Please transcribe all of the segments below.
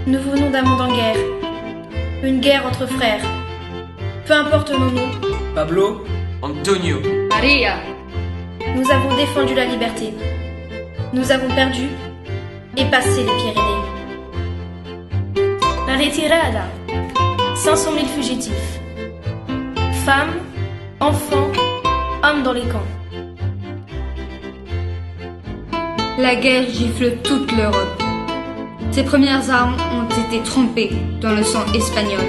Nous venons d'un monde en guerre. Une guerre entre frères. Peu importe nos noms. Pablo, Antonio, Maria. Nous avons défendu la liberté. Nous avons perdu et passé les Pyrénées. La retirada. 500 000 fugitifs. Femmes, enfants, hommes dans les camps. La guerre gifle toute l'Europe. Ses premières armes ont été trempées dans le sang espagnol.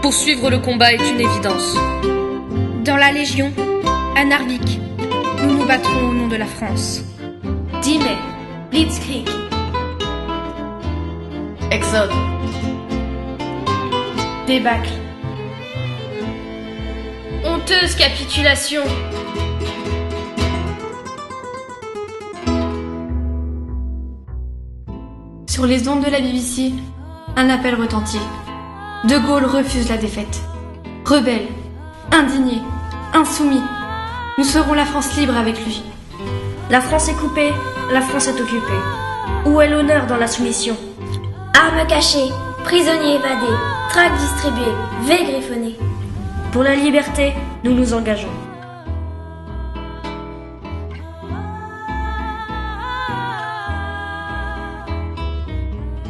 Poursuivre le combat est une évidence. Dans la Légion, à Narvik, nous nous battrons au nom de la France. 10 mai, Blitzkrieg. Exode, Débâcle. Honteuse capitulation. Sur les ondes de la BBC, un appel retentit. De Gaulle refuse la défaite. Rebelle, indigné, insoumis, nous serons la France libre avec lui. La France est coupée, la France est occupée. Où est l'honneur dans la soumission? Armes cachées, prisonniers évadés, tracts distribués, vais griffonnés. Pour la liberté, nous nous engageons.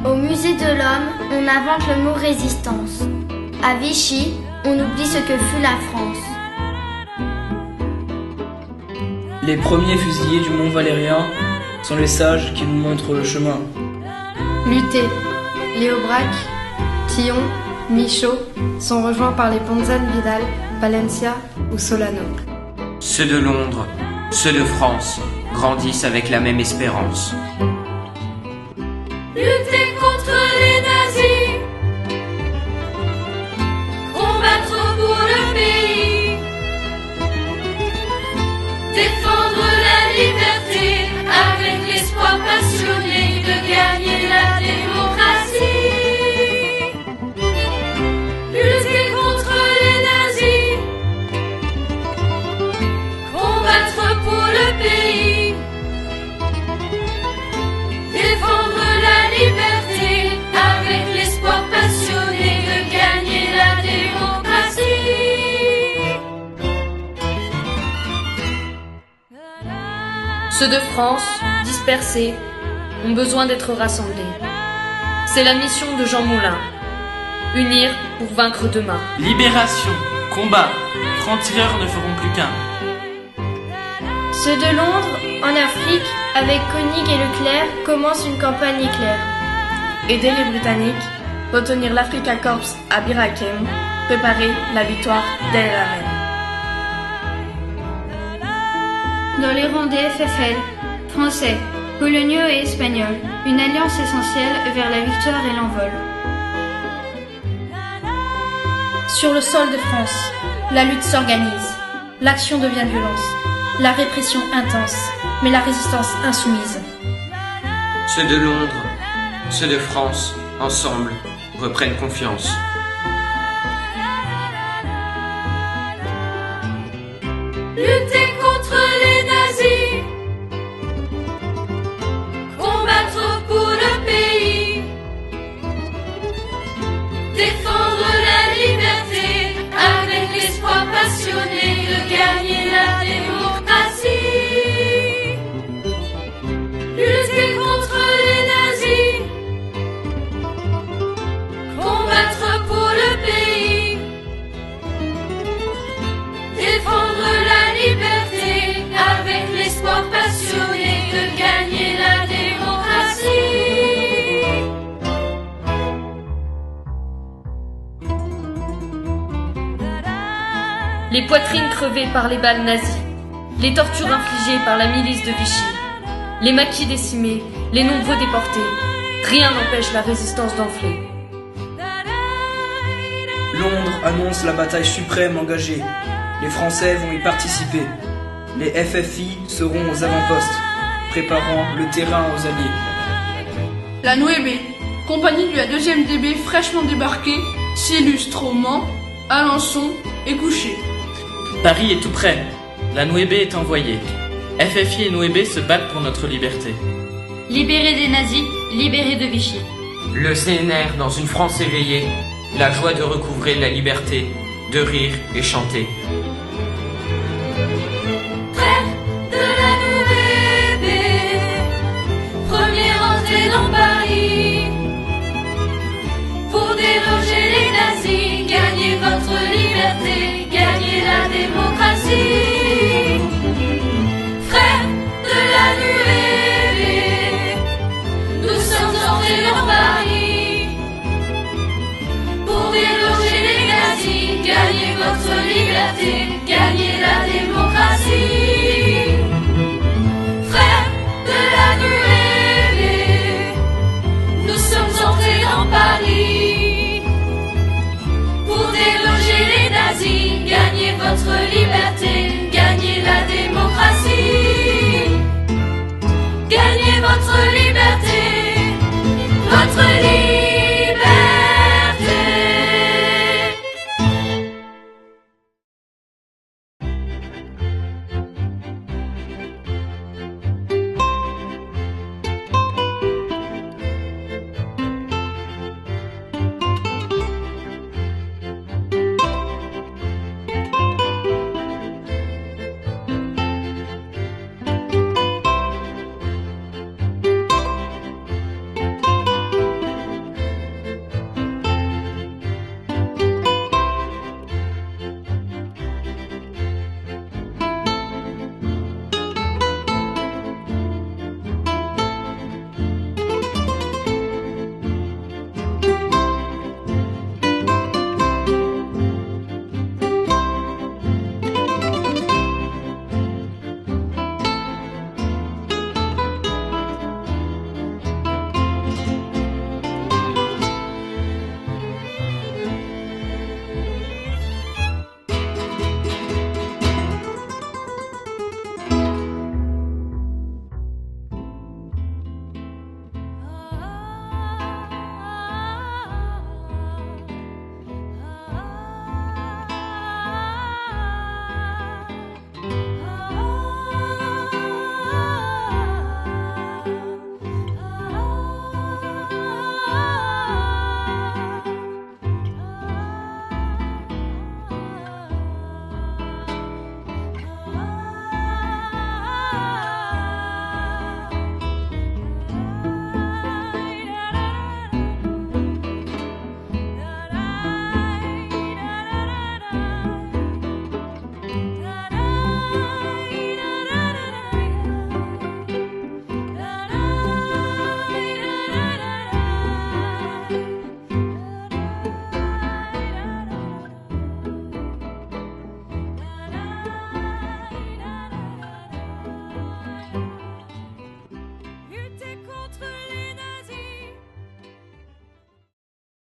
Au musée de l'homme, on invente le mot résistance. À Vichy, on oublie ce que fut la France. les premiers fusillés du Mont Valérien sont les sages qui nous montrent le chemin. Lutter. Léo Braque, Tillon, Michaud sont rejoints par les Ponzan Vidal, Valencia ou Solano. Ceux de Londres, ceux de France, grandissent avec la même espérance. Lutter contre les nazis, combattre pour le pays, défendre la liberté avec l'espoir passionné de gagner la démocratie. Lutter contre les nazis, combattre pour le pays, défendre la liberté avec l'espoir passionné de gagner la démocratie. Ceux de France, dispersés, ont besoin d'être rassemblés. C'est la mission de Jean Moulin. Unir pour vaincre demain. Libération, combat, francs-tireurs ne feront plus qu'un. Ceux de Londres, en Afrique, avec Koenig et Leclerc, commencent une campagne éclair. Aider les Britanniques, retenir l'Africa Corps à Bir Hakeim, préparer la victoire d'El Alamein. Dans les rangs des FFL, français, coloniaux et espagnols, une alliance essentielle vers la victoire et l'envol. Sur le sol de France, la lutte s'organise. L'action devient violence. La répression intense, mais la résistance insoumise. Ceux de Londres, ceux de France, ensemble, reprennent confiance. Lutter contre les nazis, combattre pour le pays, défendre la liberté avec l'espoir passionné de gagner la démocratie. Lutter contre les nazis, combattre pour le pays, défendre la liberté avec l'espoir passionné de gagner la démocratie. Les poitrines crevées par les balles nazies, les tortures infligées par la milice de Vichy, les maquis décimés, les nombreux déportés, rien n'empêche la résistance d'enfler. Londres annonce la bataille suprême engagée. Les Français vont y participer. Les FFI seront aux avant-postes, préparant le terrain aux Alliés. La 9, compagnie de la 2e DB fraîchement débarquée, s'illustre au Mans, Alençon et Couché. Paris est tout près. La Nuebe est envoyée. FFI et Nuebe se battent pour notre liberté. Libérer des nazis, libéré de Vichy. Le CNR dans une France éveillée, la joie de recouvrer la liberté, de rire et chanter.